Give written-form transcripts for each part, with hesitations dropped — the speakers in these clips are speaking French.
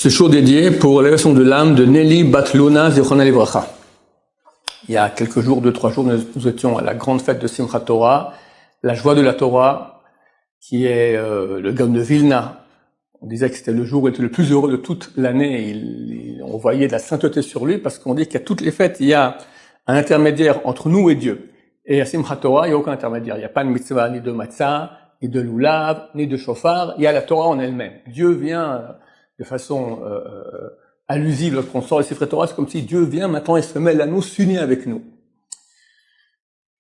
Ce show dédié pour l'élévation de l'âme de Nelly Bat-Luna Zichronah Livracha. Il y a quelques jours, 2-3 jours, nous étions à la grande fête de Simchat Torah, la joie de la Torah, qui est le Gaon de Vilna. On disait que c'était le jour où il était le plus heureux de toute l'année. On voyait de la sainteté sur lui parce qu'on dit qu'à toutes les fêtes, il y a un intermédiaire entre nous et Dieu. Et à Simchat Torah, il n'y a aucun intermédiaire. Il n'y a pas de mitzvah, ni de matzah, ni de lulav, ni de shofar. Il y a la Torah en elle-même. Dieu vient de façon allusive lorsqu'on sort les Sifrei Torah. C'est comme si Dieu vient maintenant et se mêle à nous, s'unit avec nous.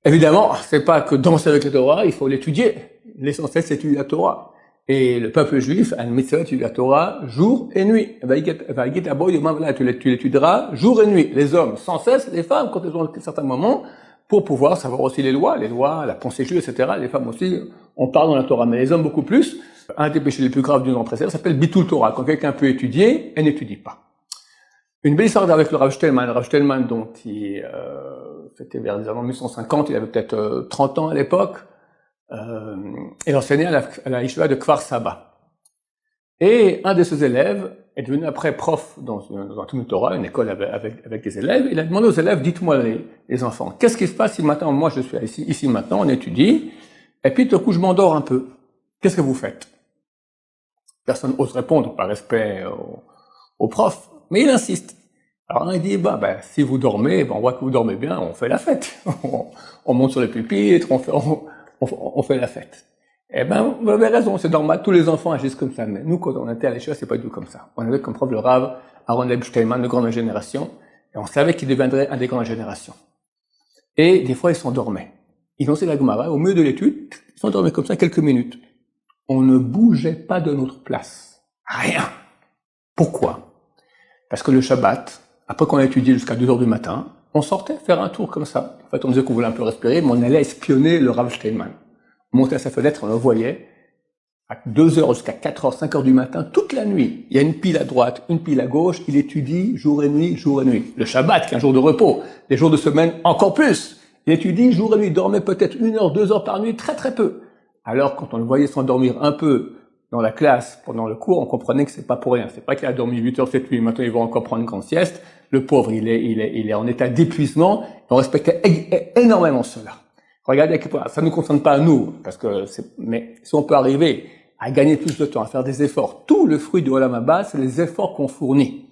Évidemment, c'est pas que danser avec la Torah, il faut l'étudier. L'essentiel, c'est étudier la Torah. Et le peuple juif a une mitzvah d'étudier la Torah jour et nuit. Tu l'étudieras jour et nuit. Les hommes sans cesse, les femmes quand elles ont certains moments, pour pouvoir savoir aussi les lois, la pensée juive, etc. Les femmes aussi, on parle dans la Torah, mais les hommes beaucoup plus. Un des péchés les plus graves d'une précédente s'appelle Bitul Torah. Quand quelqu'un peut étudier, elle n'étudie pas. Une belle histoire avec le Rav Shtelman. Rav Shtelman, donc, c'était vers les années 1850, il avait peut-être 30 ans à l'époque. Il enseignait à la Yeshiva de Kfar Saba. Et un de ses élèves est devenu après prof dans un Talmud Torah, une école avec des élèves. Il a demandé aux élèves, dites-moi les enfants, qu'est-ce qui se passe si maintenant, moi je suis ici maintenant, on étudie, et puis tout à coup je m'endors un peu. Qu'est-ce que vous faites? Personne n'ose répondre par respect au prof, mais il insiste. Alors il dit, si vous dormez, on voit que vous dormez bien, on fait la fête. On monte sur les pupitres, on fait la fête. Vous avez raison, c'est normal, tous les enfants agissent comme ça, mais nous, quand on était à l'échelle, c'est pas du tout comme ça. On avait comme prof le Rav Aaron Leib Shtelman, de grande génération, et on savait qu'il deviendrait un des grandes générations. Et des fois, ils s'endormaient. Ils lançaient la Gemara, au milieu de l'étude, ils s'endormaient comme ça quelques minutes. On ne bougeait pas de notre place. Rien. Pourquoi? Parce que le Shabbat, après qu'on a étudié jusqu'à 2 heures du matin, on sortait faire un tour comme ça. En fait, on disait qu'on voulait un peu respirer, mais on allait espionner le Rav Shtelman. On montait à sa fenêtre, on le voyait, à 2 heures jusqu'à 4 heures, 5 heures du matin, toute la nuit. Il y a une pile à droite, une pile à gauche, il étudie jour et nuit, jour et nuit. Le Shabbat, qui est un jour de repos, les jours de semaine, encore plus. Il étudie jour et nuit, il dormait peut-être 1 heure, 2 heures par nuit, très très peu. Alors, quand on le voyait s'endormir un peu dans la classe, pendant le cours, on comprenait que c'est pas pour rien. C'est pas qu'il a dormi 8 heures cette nuit, maintenant il va encore prendre une grande sieste. Le pauvre, il est en état d'épuisement. On respectait énormément cela. Regardez, ça ne nous concerne pas à nous, mais si on peut arriver à gagner plus de temps, à faire des efforts, tout le fruit du Olam Haba, c'est les efforts qu'on fournit.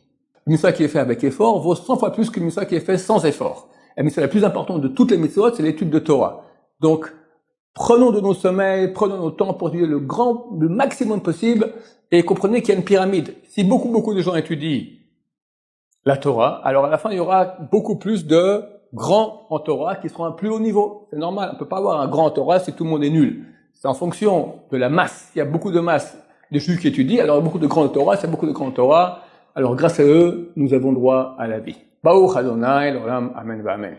Une mitzvah qui est faite avec effort vaut 100 fois plus qu'une mitzvah qui est faite sans effort. La mitzvah la plus importante de toutes les mitzvot, c'est l'étude de Torah. Donc, prenons de nos sommeils, prenons nos temps pour étudier le maximum possible, et comprenez qu'il y a une pyramide. Si beaucoup de gens étudient la Torah, alors à la fin, il y aura beaucoup plus de grands en Torah qui seront à un plus haut niveau. C'est normal, on ne peut pas avoir un grand en Torah si tout le monde est nul. C'est en fonction de la masse. Il y a beaucoup de masse de juifs qui étudient, alors il y a beaucoup de grands en Torah, s'il y a beaucoup de grands en Torah, alors grâce à eux, nous avons droit à la vie. Baruch Adonai, l'olam, amen, amen.